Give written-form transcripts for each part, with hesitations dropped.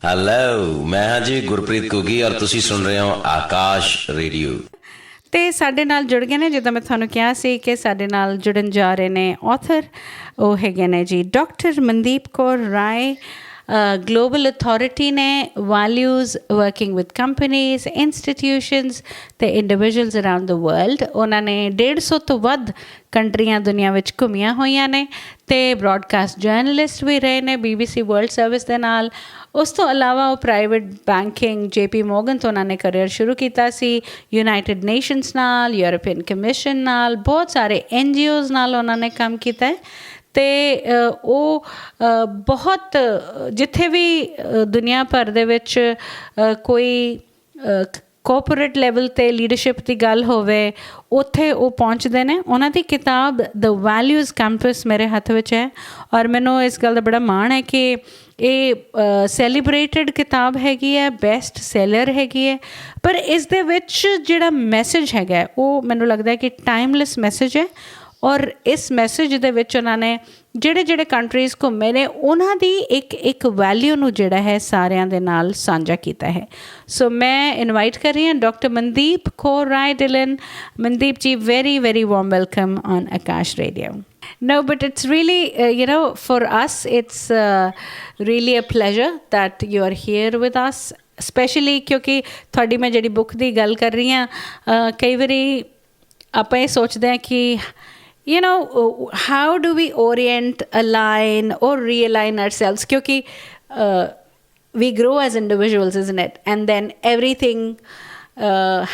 Hello, ਮੈਂ ਹਾਂ ਜੀ ਗੁਰਪ੍ਰੀਤ ਕੁਗੀ ਔਰ ਤੁਸੀਂ ਸੁਣ ਰਹੇ ਹੋ ਆਕਾਸ਼ ਰੇਡੀਓ। ਅਤੇ ਸਾਡੇ ਨਾਲ ਜੁੜ ਗਏ ਨੇ, ਜਿੱਦਾਂ ਮੈਂ ਤੁਹਾਨੂੰ ਕਿਹਾ ਸੀ ਕਿ ਸਾਡੇ ਨਾਲ ਜੁੜਨ ਜਾ ਰਹੇ ਨੇ ਆਥਰ, ਉਹ ਹੈਗੇ ਨੇ ਜੀ ਡਾਕਟਰ ਮਨਦੀਪ ਕੌਰ ਰਾਏ। ਗਲੋਬਲ ਅਥਾਰਟੀ ਨੇ values working with companies, institutions ਅਤੇ ਇੰਡੀਵਿਜੂਅਲਸ ਅਰਾਊਂਡ ਦ ਵਰਲਡ। ਉਹਨਾਂ ਨੇ 150 ਤੋਂ ਵੱਧ ਕੰਟਰੀਆਂ ਦੁਨੀਆ ਵਿੱਚ ਘੁੰਮੀਆਂ ਹੋਈਆਂ ਨੇ ਅਤੇ ਬਰੋਡਕਾਸਟ ਜਰਨਲਿਸਟ ਵੀ ਰਹੇ ਨੇ BBC ਵਰਲਡ ਸਰਵਿਸ ਦੇ ਨਾਲ। ਉਸ ਤੋਂ ਇਲਾਵਾ ਉਹ ਪ੍ਰਾਈਵੇਟ ਬੈਂਕਿੰਗ JP ਮੋਰਗਨ ਤੋਂ ਉਹਨਾਂ ਨੇ ਕਰੀਅਰ ਸ਼ੁਰੂ ਕੀਤਾ ਸੀ, ਯੂਨਾਈਟਿਡ ਨੇਸ਼ਨਸ ਨਾਲ, ਯੂਰਪੀਅਨ ਕਮਿਸ਼ਨ ਨਾਲ, ਬਹੁਤ ਸਾਰੇ NGOs ਨਾਲ ਉਹਨਾਂ ਨੇ ਕੰਮ ਕੀਤਾ ਹੈ। ਅਤੇ ਉਹ ਬਹੁਤ ਜਿੱਥੇ ਵੀ ਦੁਨੀਆ ਭਰ ਦੇ ਵਿੱਚ ਕੋਈ ਕੋਪੋਰੇਟ ਲੈਵਲ 'ਤੇ ਲੀਡਰਸ਼ਿਪ ਦੀ ਗੱਲ ਹੋਵੇ ਉੱਥੇ ਉਹ ਪਹੁੰਚਦੇ ਨੇ। ਉਹਨਾਂ ਦੀ ਕਿਤਾਬ ਦ ਵੈਲਿਊਜ਼ ਕੈਂਪਸ ਮੇਰੇ ਹੱਥ ਵਿੱਚ ਹੈ ਔਰ ਮੈਨੂੰ ਇਸ ਗੱਲ ਦਾ ਬੜਾ ਮਾਣ ਹੈ ਕਿ ਇਹ ਸੈਲੀਬਰੇਟਡ ਕਿਤਾਬ ਹੈਗੀ ਹੈ, ਬੈਸਟ ਸੈਲਰ ਹੈਗੀ ਹੈ। ਪਰ ਇਸ ਦੇ ਵਿੱਚ ਜਿਹੜਾ ਮੈਸੇਜ ਹੈਗਾ ਉਹ ਮੈਨੂੰ ਲੱਗਦਾ ਕਿ ਟਾਈਮਲੈਸ ਮੈਸੇਜ ਹੈ ਔਰ ਇਸ ਮੈਸੇਜ ਦੇ ਵਿੱਚ ਉਹਨਾਂ ਨੇ ਜਿਹੜੇ ਕੰਟਰੀਜ਼ ਘੁੰਮੇ ਨੇ ਉਹਨਾਂ ਦੀ ਇੱਕ ਵੈਲਿਊ ਨੂੰ ਜਿਹੜਾ ਹੈ ਸਾਰਿਆਂ ਦੇ ਨਾਲ ਸਾਂਝਾ ਕੀਤਾ ਹੈ। ਸੋ ਮੈਂ ਇਨਵਾਈਟ ਕਰ ਰਹੀ ਹਾਂ ਡਾਕਟਰ ਮਨਦੀਪ ਕੌਰ ਰਾਏ ਡਿਲਨ। ਮਨਦੀਪ ਜੀ, very very warm welcome on Akash Radio. No, but it's really, for us, it's really a pleasure that you are here with us, especially ਕਿਉਂਕਿ ਤੁਹਾਡੀ ਮੈਂ ਜਿਹੜੀ ਬੁੱਕ ਦੀ ਗੱਲ ਕਰ ਰਹੀ ਹਾਂ, ਕਈ ਵਾਰੀ ਆਪਾਂ ਇਹ ਸੋਚਦੇ ਹਾਂ ਕਿ how do we orient, align or realign ourselves? Kyunki we grow as individuals, isn't it? And then everything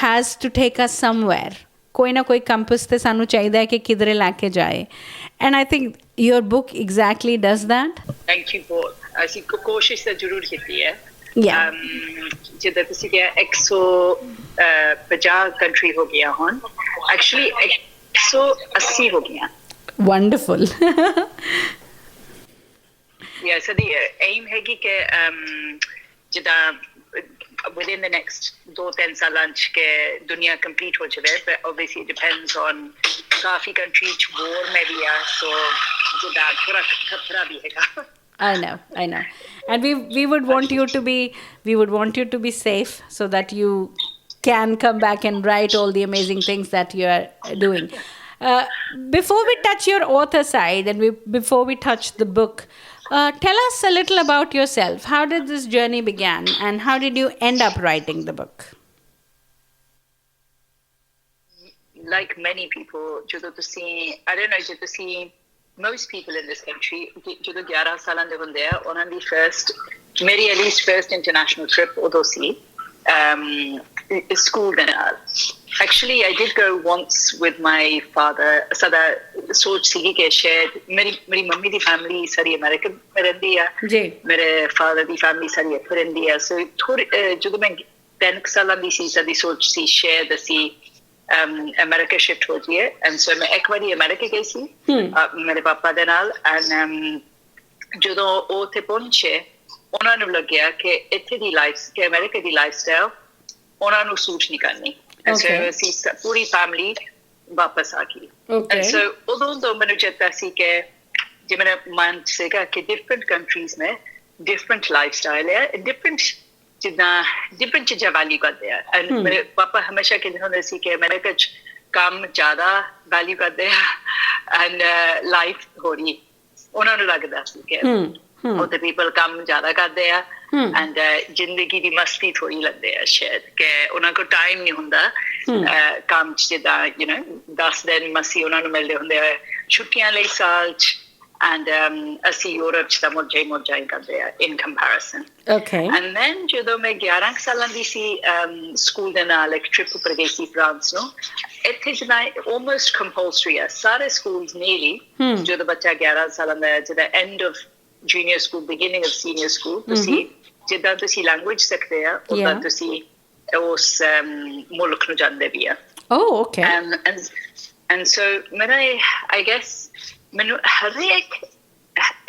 has to take us somewhere. ਕੋਈ ਨਾ ਕੋਈ ਕੰਪਸ ਤੇ ਸਾਨੂੰ ਚਾਹੀਦਾ ਹੈ ਕਿ ਕਿਧਰੇ ਲੈ ਕੇ ਜਾਏ। And I think your book exactly does that. Thank you both. ਅਸੀਂ ਕੋਸ਼ਿਸ਼ ਤਾਂ ਜ਼ਰੂਰ ਕੀਤੀ ਹੈ। ਜਿੱਦਾਂ ਤੁਸੀਂ ਕਿਹਾ 150 ਕੰਟਰੀ ਹੋ ਗਿਆ ਹੁਣ, ਐਕਚੁਅਲੀ 180 ਹੋ ਗਈਆਂ। Wonderful. So the aim ਹੈਗੀ ਕਿ ਜਿੱਦਾਂ within the next 2-3 ਸਾਲਾਂ 'ਚ ਕਿ ਦੁਨੀਆ ਕੰਪਲੀਟ ਹੋ ਜਾਵੇ, but obviously it depends on coffee country 'ਚ war ਮੈਂ ਵੀ ਆ, so ਜਿੱਦਾਂ ਥੋੜਾ ਖਤਰਾ ਵੀ ਹੈਗਾ। I know. And we would want you to be safe so that you can come back and write all the amazing things that you are doing. Before we touch your author side and before we touch the book, tell us a little about yourself. How did this journey begin and how did you end up writing the book? Like many people, I don't know, ਜਦੋਂ ਤੁਸੀਂ most people in this country ਜਦੋਂ 11 ਸਾਲਾਂ ਦੇ ਹੁੰਦੇ ਆ, ਉਹਨਾਂ ਦੀ ਮੇਰੀ at least first international trip ਉਦੋਂ ਸੀ ਸਕੂਲ ਦੇ ਨਾਲ। Actually, I did go once with my father. ਸਾਡਾ ਸੋਚ ਸੀਗੀ ਕਿ ਸ਼ਾਇਦ ਮੇਰੀ ਮੰਮੀ ਦੀ ਫੈਮਿਲੀ ਸਾਰੀ ਅਮਰੀਕਾ ਰਹਿੰਦੀ ਆ, ਮੇਰੇ ਫਾਦਰ ਦੀ ਫੈਮਿਲੀ ਸਾਰੀ ਇੱਥੇ ਰਹਿੰਦੀ ਆ। ਸੋ ਜਦੋਂ ਮੈਂ 10 ਸਾਲਾਂ ਦੀ ਸੀ, ਸਾਡੀ ਸੋਚ ਸੀ ਸ਼ਾਇਦ ਅਸੀਂ ਅਮਰੀਕਾ ਸ਼ਿਫਟ ਹੋ ਜਾਈਏ। ਐਂਡ ਸੋ ਮੈਂ ਇੱਕ ਵਾਰੀ ਅਮਰੀਕਾ ਗਈ ਸੀ ਮੇਰੇ ਪਾਪਾ ਦੇ ਨਾਲ। ਐਂਡ ਜਦੋਂ ਉਹ ਉੱਥੇ ਪਹੁੰਚੇ, ਉਹਨਾਂ ਨੂੰ ਲੱਗਿਆ ਕਿ ਇੱਥੇ ਦੀ ਕਿ ਅਮਰੀਕਾ ਦੀ ਲਾਈਫ ਸਟਾਈਲ ਉਹਨਾਂ ਨੂੰ ਸੂਟ ਨਹੀਂ ਕਰਨੀ। ਅਸੀਂ ਪੂਰੀ ਫੈਮਿਲੀ ਵਾਪਸ ਆ ਗਈ। ਸੋ ਉਦੋਂ ਤੋਂ ਮੈਨੂੰ ਚੇਤਾ ਸੀ ਕਿ ਜੇ ਮੇਰਾ ਮਨ ਸੀਗਾ ਕਿ ਡਿਫਰੈਂਟ ਕੰਟਰੀਜ਼ में ਡਿਫਰੈਂਟ ਲਾਈਫ ਸਟਾਈਲ ਹੈ, ਡਿਫਰੈਂਟ ਚੀਜ਼ਾਂ ਵੈਲਿਊ ਕਰਦੇ ਆ। ਐਂਡ ਮੇਰੇ ਪਾਪਾ ਹਮੇਸ਼ਾ ਕਹਿੰਦੇ ਹੁੰਦੇ ਸੀ ਕਿ ਅਮਰੀਕਾ 'ਚ ਕੰਮ ਜ਼ਿਆਦਾ ਵੈਲਿਊ ਕਰਦੇ ਆ ਐਂਡ ਲਾਈਫ ਥੋੜੀ, ਉਹਨਾਂ ਨੂੰ ਲੱਗਦਾ ਸੀ ਕਿ ਉੱਥੇ ਪੀਪਲ ਕੰਮ ਜ਼ਿਆਦਾ ਕਰਦੇ ਆ ਐਂਡ ਜ਼ਿੰਦਗੀ ਦੀ ਮਸਤੀ ਥੋੜੀ ਲੈਂਦੇ ਆ ਸ਼ਾਇਦ, ਕਿ ਉਹਨਾਂ ਕੋਲ ਟਾਈਮ ਨਹੀਂ ਹੁੰਦਾ ਕੰਮ 'ਚ। ਜਿੱਦਾਂ 10 ਦਿਨ ਮਸੀ ਉਹਨਾਂ ਨੂੰ ਮਿਲਦੇ ਹੁੰਦੇ ਆ ਛੁੱਟੀਆਂ ਲਈ ਸਾਲ 'ਚ। ਐਂਡ ਅਸੀਂ ਯੂਰਪ 'ਚ ਤਾਂ ਮੌਜਾਂ ਹੀ ਕਰਦੇ ਆ ਇਨ ਕੰਪੈਰੀਸਨ। ਐਂਡ ਦੈਨ ਜਦੋਂ ਮੈਂ 11 ਸਾਲਾਂ ਦੀ ਸੀ, ਸਕੂਲ ਦੇ ਨਾਲ ਇੱਕ ਟ੍ਰਿਪ ਉੱਪਰ ਗਈ ਸੀ ਫਰਾਂਸ ਨੂੰ। ਇੱਥੇ ਜਿੱਦਾਂ ਆਲਮੋਸਟ ਕੰਪਲਸਰੀ ਆ ਸਾਰੇ ਸਕੂਲਸ ਨੀਲੀ, ਜਦੋਂ ਬੱਚਾ 11 ਸਾਲਾਂ ਦਾ, ਜਿੱਦਾਂ end of junior school, beginning of senior school, ਤੁਸੀਂ ਜਿੱਦਾਂ ਤੁਸੀਂ ਲੈਂਗੁਏਜ ਸਿੱਖਦੇ ਆ ਉੱਦਾਂ ਤੁਸੀਂ ਉਸ ਮੁਲਕ ਨੂੰ ਜਾਂਦੇ ਵੀ ਆ। ਐਂਡ ਸੋ ਮੇਰਾ I guess ਮੈਨੂੰ ਹਰੇਕ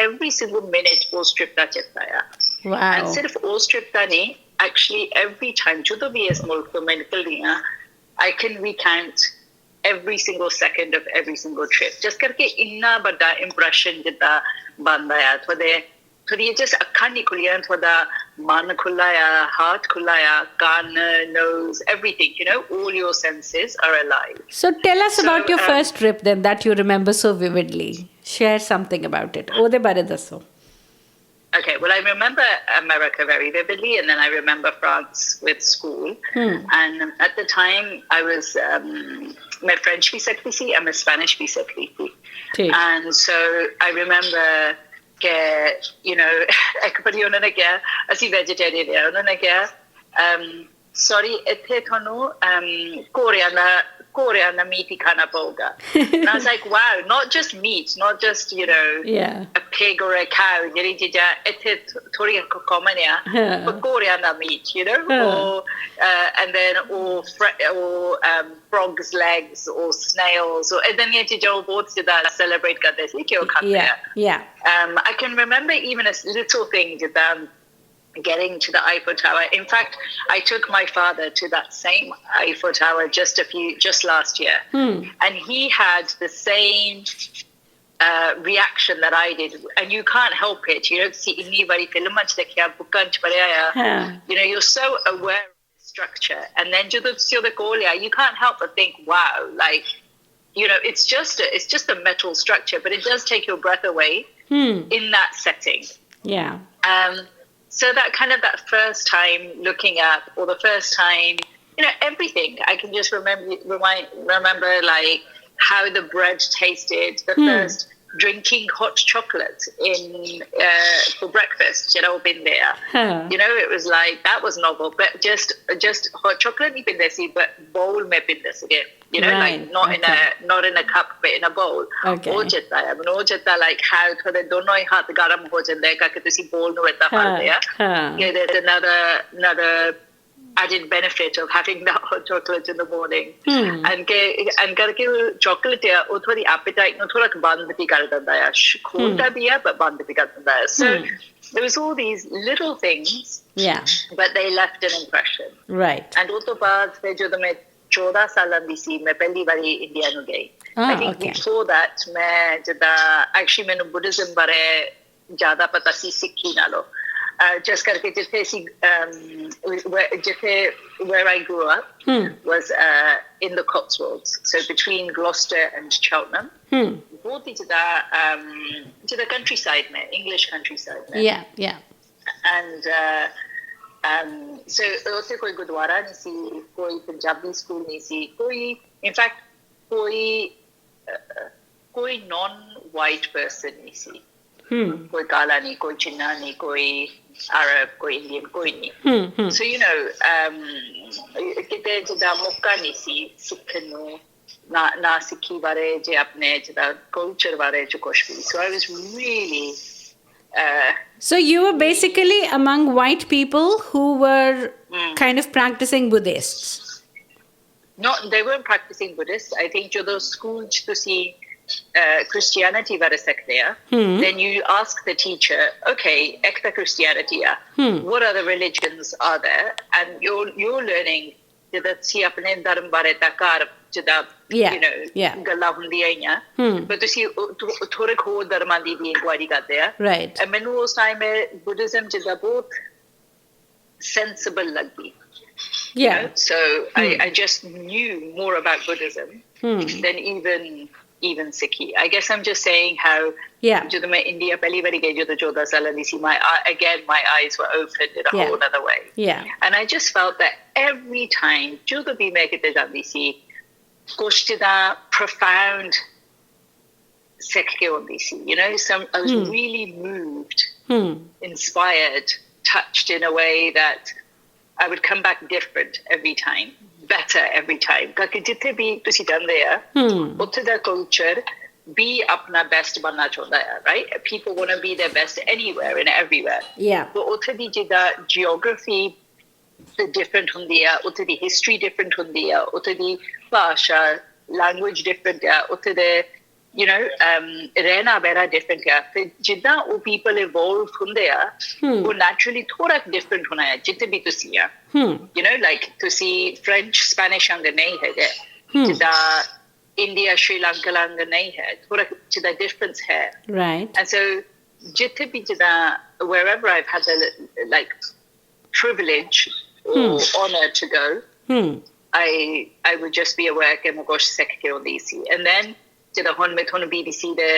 every single minute ਉਸ ਟ੍ਰਿਪ ਦਾ ਚੇਤਾ ਆ। ਐਂਡ ਸਿਰਫ ਉਸ ਟ੍ਰਿਪ ਦਾ ਨਹੀਂ, ਐਕਚੁਅਲੀ every time ਜਦੋਂ ਵੀ ਇਸ ਮੁਲਕ ਤੋਂ ਮੈਂ ਨਿਕਲਦੀ ਹਾਂ, I can recount every single second of every single trip, just ਕਰਕੇ ਇੰਨਾ ਵੱਡਾ ਇੰਪ੍ਰੈਸ਼ਨ ਜਿੱਦਾਂ ਬਣਦਾ ਆ। ਤੁਹਾਡੀਆਂ just ਅੱਖਾਂ ਨਹੀਂ ਖੁੱਲੀਆਂ, ਤੁਹਾਡਾ man khulaya, heart khulaya, kan, nose, everything, all your senses are alive. So tell us about your first trip then that you remember so vividly. Share something about it. Ode bare dasso. Okay, well, I remember America very vividly, and then I remember France with school. And at the time, I was, मैं French भी सकती थी, and मैं Spanish भी सकती थी. And so I remember कि, एक बारी उन्होंने क्या, ਅਸੀਂ vegetarian है, उन्होंने क्या, sorry, ਇੱਥੇ ਤੁਹਾਨੂੰ ਕੋਰਿਆਂ ਦਾ meat ਹੀ ਖਾਣਾ ਪਊਗਾ. And I was like, wow, not just meat, not just, a pig or a cow, ਜਿਹੜੀ ਚੀਜ਼ਾਂ ਇੱਥੇ ਥੋੜੀਆਂ common ਆ, but ਕੋਰਿਆਂ the meat, and then or frog's legs or snails, or ਇਦਾਂ ਦੀਆਂ ਚੀਜ਼ਾਂ ਉਹ ਬਹੁਤ ਜ਼ਿਆਦਾ celebrate ਕਰਦੇ ਸੀ ਕਿ ਉਹ ਖਾਂਦੇ ਆ. I can remember even a little thing ਜਿੱਦਾਂ getting to the Eiffel Tower. In fact, I took my father to that same Eiffel Tower just last year. And he had the same reaction that I did. And you can't help it. You don't see anybody film much like you're so aware of the structure. And then you can't help but think, wow, like, it's just a metal structure, but it does take your breath away in that setting. So that first time looking up, or the first time, everything. I can just remember like how the bread tasted, the first drinking hot chocolate for breakfast, been there. It was like, that was novel, but just hot chocolate, been there, but bowl mein been there, like not in a cup, but in a bowl. Okay. Like how thode dono hi haath garam ho jande ka ke tusi bowl nu etta phal diya. There's another added benefit of having that hot chocolate in the morning. And karke chocolate ya wo thodi appetite nu thoda band bhi kar denda hai, khulta bhi hai but band bhi kar denda hai. So there was all these little things, but they left an impression. Right. And ਉਸ ਤੋਂ ਬਾਅਦ ਫਿਰ ਜਦੋਂ ਮੈਂ 14 ਸਾਲਾਂ ਦੀ ਸੀ, ਮੈਂ ਪਹਿਲੀ ਵਾਰੀ ਇੰਡੀਆ ਨੂੰ ਗਈ. I think before that ਮੈਂ ਜਿੱਦਾਂ actually ਮੈਨੂੰ Buddhism ਬਾਰੇ ਜ਼ਿਆਦਾ ਪਤਾ ਸੀ ਸਿੱਖੀ ਨਾਲੋਂ. Just ਕਰਕੇ ਜਿੱਥੇ ਸੀ where I grew up was in the Cotswolds, so between Gloucester and Cheltenham. ਬਹੁਤ ਹੀ ਜਿੱਦਾਂ countryside mein, English countryside mein. And so ਉੱਥੇ ਕੋਈ ਗੁਰਦੁਆਰਾ ਨਹੀਂ ਸੀ, ਕੋਈ ਪੰਜਾਬੀ ਸਕੂਲ ਨਹੀਂ ਸੀ, in fact ਕੋਈ non-white person ਨਹੀਂ ਸੀ. ਕੋਈ ਕਾਲਾ ਨਹੀਂ, ਕੋਈ ਚਿੰਨਾ ਨਹੀਂ, ਕੋਈ Arab, ਕੋਈ Indian, ਕੋਈ ਨਹੀਂ. So ਕਿਤੇ ਜਿੱਦਾਂ ਮੌਕਾ ਨਹੀਂ ਸੀ ਸਿੱਖਣ ਨੂੰ, ਨਾ ਸਿੱਖੀ ਬਾਰੇ ਜੇ ਆਪਣੇ ਜਿੱਦਾਂ culture ਬਾਰੇ ਚ ਕੁਛ ਵੀ. So I was really so you were basically among white people who were kind of practicing Buddhists. No, they weren't practicing Buddhists. I think ਜਦੋਂ ਸਕੂਲ ਚ ਤੁਸੀਂ Christianity ਬਾਰੇ ਸਿੱਖਦੇ ਆ, then you ask the teacher, okay, ek ta Christianity ਆ, what other religions are there? And you're learning ਜਿੱਦਾਂ ਤੁਸੀਂ ਆਪਣੇ ਧਰਮ ਬਾਰੇ ਤਾਂ ਘਰ ਜਿੱਦਾਂ ਗੱਲਾਂ ਹੁੰਦੀਆਂ ਹੀ ਆ, but ਤੁਸੀਂ ਥੋੜੇ ਹੋਰ ਧਰਮਾਂ ਦੀ ਵੀ ਇਨਕੁਆਇਰੀ ਕਰਦੇ ਆ. ਮੈਨੂੰ ਉਸ ਟਾਈਮ Buddhism ਜਿੱਦਾਂ ਬਹੁਤ sensible ਲੱਗਦੀ. So I just knew more about Buddhism than even Sikhi. I guess I'm just saying how ਜਦੋਂ ਮੈਂ ਇੰਡੀਆ ਪਹਿਲੀ ਵਾਰੀ ਗਈ ਜਦੋਂ 14 ਸਾਲਾਂ ਦੀ ਸੀ, my eyes were opened in a whole other way. And I just felt that every time ਜਦੋਂ ਵੀ ਮੈਂ ਕਿਤੇ ਜਾਂਦੀ ਸੀ, ਕੁਛ ਜਿੱਦਾਂ profound ਸਿੱਖ ਕੇ ਆਉਂਦੀ ਸੀ. I was really moved, inspired, touched in a way that I would come back different every time, better every time. Because ਜਿੱਥੇ ਵੀ ਤੁਸੀਂ ਜਾਂਦੇ ਆ, ਉੱਥੇ ਦਾ culture be apna best banna chahunda hai, right? People want to be their best anywhere and everywhere. But ਉੱਥੇ ਦੀ ਜਿੱਦਾਂ geography different hundi hai, ਉੱਥੇ ਦੀ history different hundi hai, ਉੱਥੇ ਦੀ ਭਾਸ਼ਾ language different hai, ਉੱਥੇ ਦੇ ਰਹਿਣਾ ਬਹਿਣਾ different ਹੈ. ਫਿਰ ਜਿੱਦਾਂ ਉਹ people evolve ਹੁੰਦੇ ਆ, ਉਹ naturally ਥੋੜਾ different ਹੋਣਾ ਹੈ ਜਿੱਥੇ ਵੀ ਤੁਸੀਂ ਆ. Like ਤੁਸੀਂ French, Spanish ਅੰਗ ਨਹੀਂ ਹੈਗੇ, ਜਿੱਦਾਂ India, Sri Lanka ਅੰਗ ਨਹੀਂ ਹੈ, ਥੋੜਾ ਜਿੱਦਾਂ difference ਹੈ. And so ਜਿੱਥੇ ਵੀ ਜਿੱਦਾਂ wherever I've had the privilege or honor to go. I would just be aware कि मैं कुछ सीख के आਉਂਦੀ ਸੀ. And then जिदा हुन मैं थोनु BBC the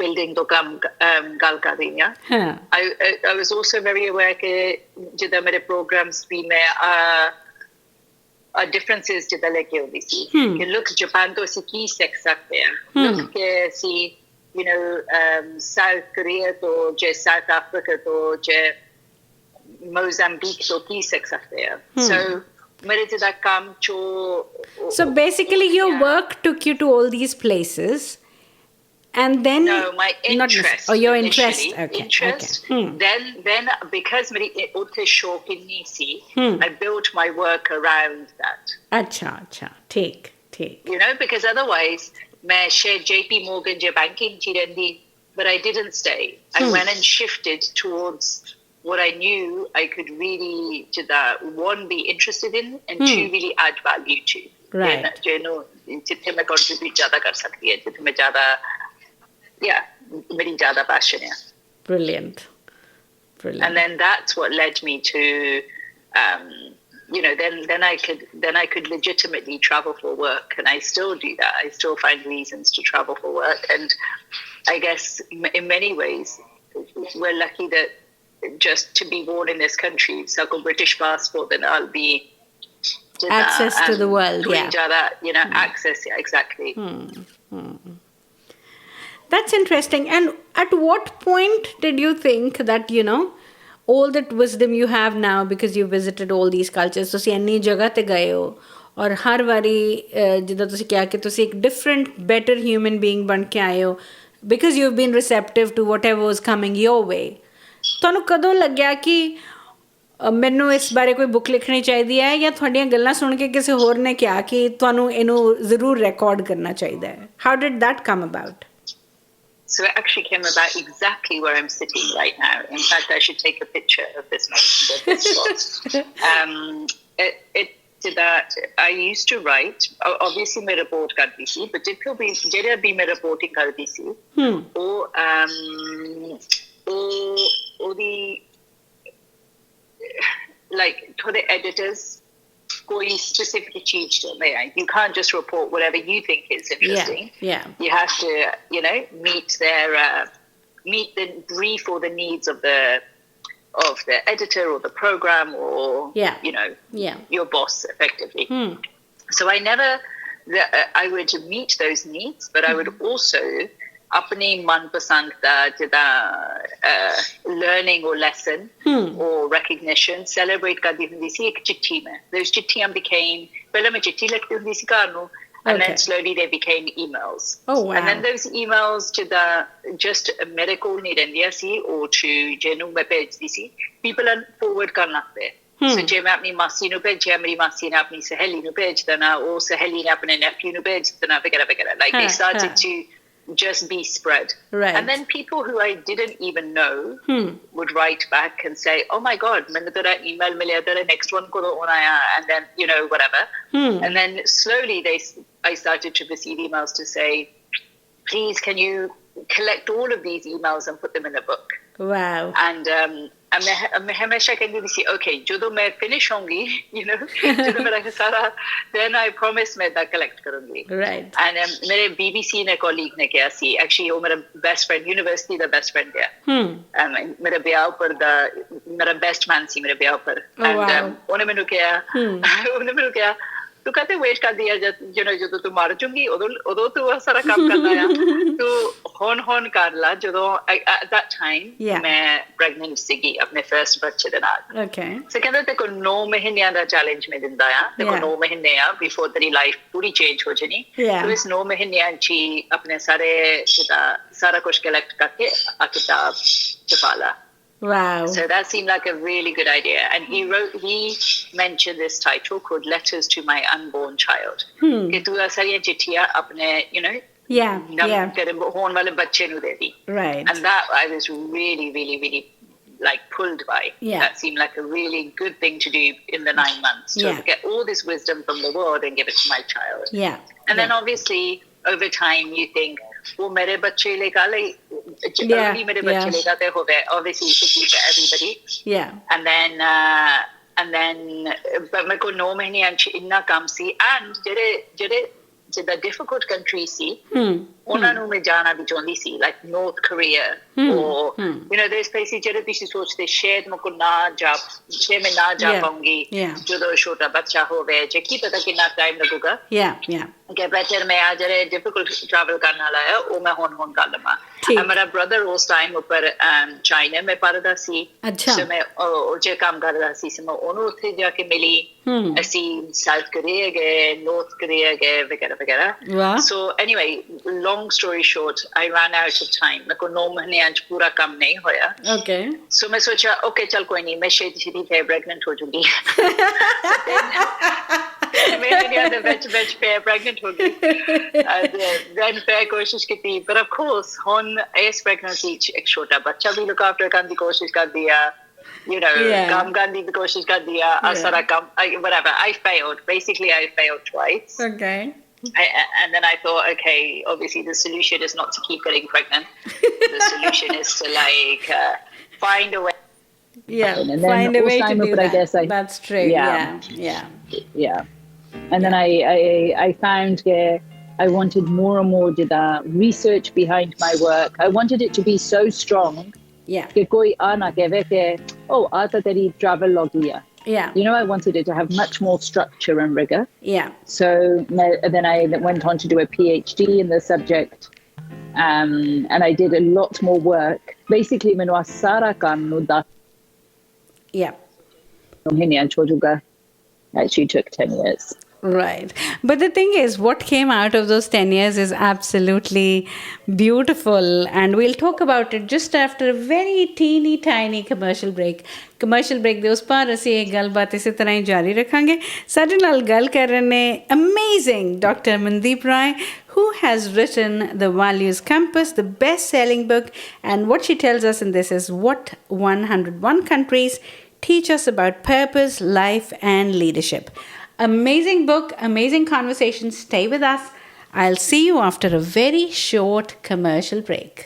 building तो काम गल कर रही हां. I was also very aware कि जिदा मेरे programs भी मैं differences जिदा लेके आਉਂਦੀ ਸੀ. कि look Japan तो ਅਸੀਂ ਕੀ ਸਿੱਖ ਸਕਦੇ ਹਾਂ. Look कि ਅਸੀਂ you know South Korea to je South Africa to je Mozambique to ki sikh sakte hain. So mere jada kaam cho so basically your work took you to all these places and then no my interest your interest interest then because meri utte shauq nahi si I built my work around that. Acha ठीक you know because otherwise मैं shared JP Morgan je banking chi rendi but I didn't stay. I went and shifted towards what I knew I could really to that one be interested in and two really add value to. Right. You know jithe मैं contribute ज़्यादा कर सकती है jithe मैं ज़्यादा मेरी ज़्यादा passion है. Brilliant. And then that's what led me to you know then I could legitimately travel for work and I still do that. I still find reasons to travel for work and I guess in many ways we're lucky that just to be born in this country so a British passport then I'll be access to the world that you know access exactly. That's interesting. And at what point did you think that you know all that wisdom you have now because you visited all these cultures ਤੁਸੀਂ ਇੰਨੀ ਜਗ੍ਹਾ ਤੇ ਗਏ ਹੋ ਔਰ ਹਰ ਵਾਰੀ ਜਿੱਦਾਂ ਤੁਸੀਂ ਕਿਹਾ ਕਿ ਤੁਸੀਂ ਇੱਕ different better human being ਬਣ ਕੇ ਆਏ ਹੋ because you've been receptive to whatever was coming your way ਤੁਹਾਨੂੰ ਕਦੋਂ ਲੱਗਿਆ ਕਿ ਮੈਨੂੰ ਇਸ ਬਾਰੇ ਕੋਈ ਬੁੱਕ ਲਿਖਣੀ ਚਾਹੀਦੀ ਹੈ ਜਾਂ ਤੁਹਾਡੀਆਂ ਗੱਲਾਂ ਸੁਣ ਕੇ ਕਿਸੇ ਹੋਰ ਨੇ ਕਿਹਾ ਕਿ ਤੁਹਾਨੂੰ ਇਹਨੂੰ ਜ਼ਰੂਰ ਰਿਕਾਰਡ ਕਰਨਾ ਚਾਹੀਦਾ ਹੈ how did that come about? So it actually came about exactly where I'm sitting right now. In fact, I should take a picture of this spot. It did that. I used to write. Obviously, my report kardi si, but it could be jada bhi my reporting kardi si. Or the like to the editors. कोई specific चीज चल रहा है. You can't just report whatever you think is interesting. Yeah. You have to, you know, meet the brief or the needs of the editor or the program or you know your boss effectively. So I would meet those needs, but I would also अपने मनपसंद का जिदा learning or lesson or recognition celebrate करती हुंदी सी एक चिट्ठी में. Those चिट्ठियां became पहले मैं चिट्ठी लिखती हुंदी सी घर नू and then slowly they became emails. Oh wow. And then those emails to the just medical नहीं रहंदियां सी or to जेनू मैं भेजदी सी people are forward कर लगते. So जे मैं अपनी मासी नू भेजिया मेरी मासी ने अपनी सहेली नू भेज देना और सहेली ने अपने nephew नू भेज देना वगैरह like they started to just be spread. Right. And then people who I didn't even know would write back and say, oh my God, maine tera email milya, tera next one ko hona hai, and then, you know, whatever. And then slowly I started to receive emails to say, please, can you collect all of these emails and put them in a book? Wow. And मैं हमेशा कहती थी okay जो मैं finish होंगी you know जो मेरा सारा then I promise मैं दा collect करूँगी. Right. And मेरे BBC ने colleague ने किया सी actually वो मेरा best friend university दा best friend है. मेरे ब्याह पर दा मेरा best man सी मेरे ब्याह पर. And उन्हें मैंने किया तू कहते वेट कर दिया you know जो तू मर जाऊंगी उदो तू सारा काम करना है तू होन कर ला जो at that time मैं pregnant सीगी अपने first बच्चे दे नाल. Okay. So कहते ते को 9 महीनों दा challenge में दिंदा है ते को 9 महीने आ before तेरी life पूरी change हो जानी. तो इस 9 महीनों ची अपने सारा कुछ collect करके आ किताब छपा ला. Wow. So that seemed like a really good idea. And he mentioned this title called Letters to My Unborn Child. कि तू सारी चिट्ठियां अपने, you know, तेरे होने वाले बच्चे नू दे दी. Right. And that I was really, really, really like pulled by. That seemed like a really good thing to do in the 9 months to get all this wisdom from the world and give it to my child. And then obviously over time you think, वो मेरे बच्चे लेगा मेरे बच्चे लेगा ते हो गए obviously it should be for everybody and then but मेरे को 9 महीने इन्ना काम सी and जेडे जिदा difficult country सी ਉਹਨਾਂ ਨੂੰ ਮੈਂ ਜਾਣਾ ਵੀ ਚਾਹੁੰਦੀ ਸੀ like North Korea or you know there's places ਜਿਹੜੇ ਤੁਸੀਂ ਸੋਚਦੇ ਸ਼ਾਇਦ ਮੈਂ ਕੋ ਨਾ ਜਾ ਪਾਉਂਗੀ ਜਦੋਂ ਛੋਟਾ ਬੱਚਾ ਹੋਵੇ ਜੇ ਕੀ ਪਤਾ ਕਿੰਨਾ ਟਾਈਮ ਲੱਗੂਗਾ ਕਿ ਬੈਟਰ ਮੈਂ ਆ ਜਿਹੜੇ difficult travel ਕਰਨ ਵਾਲਾ ਹੈ ਉਹ ਮੈਂ ਹੁਣ ਕਰ ਲਵਾਂ ਮੇਰਾ brother ਉਸ ਟਾਈਮ ਉੱਪਰ ਚਾਈਨਾ ਮੈਂ ਪੜ੍ਹਦਾ ਸੀ so ਮੈਂ ਉਹ ਜੇ ਕੰਮ ਕਰਦਾ ਸੀ ਮੈਂ ਉਹਨੂੰ ਉੱਥੇ ਜਾ ਕੇ ਮਿਲੀ ਅਸੀਂ South Korea ਗਏ North Korea ਗਏ ਵਗੈਰਾ so anyway long story short I ran out of time मेरे को 9 महीने आज पूरा काम नहीं होया so मैं सोचा okay चल कोई नहीं मैं छेती फिर pregnant हो जाऊंगी मेरे लिए the batch pregnant हो गई then फिर कोशिश की थी but of course on इस pregnancy एक छोटा बच्चा भी look after करने की कोशिश कर दिया you know काम करने की कोशिश कर दिया सारा काम whatever I failed basically I failed twice and then I thought, okay, obviously the solution is not to keep getting pregnant. The solution is to like find a way. Find a way to do that. That's true. Yeah. And then I found I wanted more and more to the research behind my work. I wanted it to be so strong. कि कोई आ ना कहे कि oh आता तेरी travel log लिया. You know, I wanted it to have much more structure and rigor. So then I went on to do a PhD in the subject, and I did a lot more work. Basically, मैंने सारा काम नु दा. Actually took 10 years. Right. But the thing is, what came out of those 10 years is absolutely beautiful. And we'll talk about it just after a very teeny tiny commercial break. Commercial break ਦੇ ਉਸ ਪਾਰ ਅਸੀਂ ਇਹ ਗੱਲਬਾਤ ਇਸੇ ਤਰ੍ਹਾਂ ਹੀ ਜਾਰੀ ਰੱਖਾਂਗੇ. ਸਾਡੇ ਨਾਲ ਗੱਲ ਕਰ ਰਹੇ ਨੇ amazing Dr Mandeep Rai, who has written The Values Compass, the best-selling book. And what she tells us in this is what 101 countries teach us about purpose, life, and leadership. Amazing book, amazing conversation. Stay with us. I'll see you after a very short commercial break.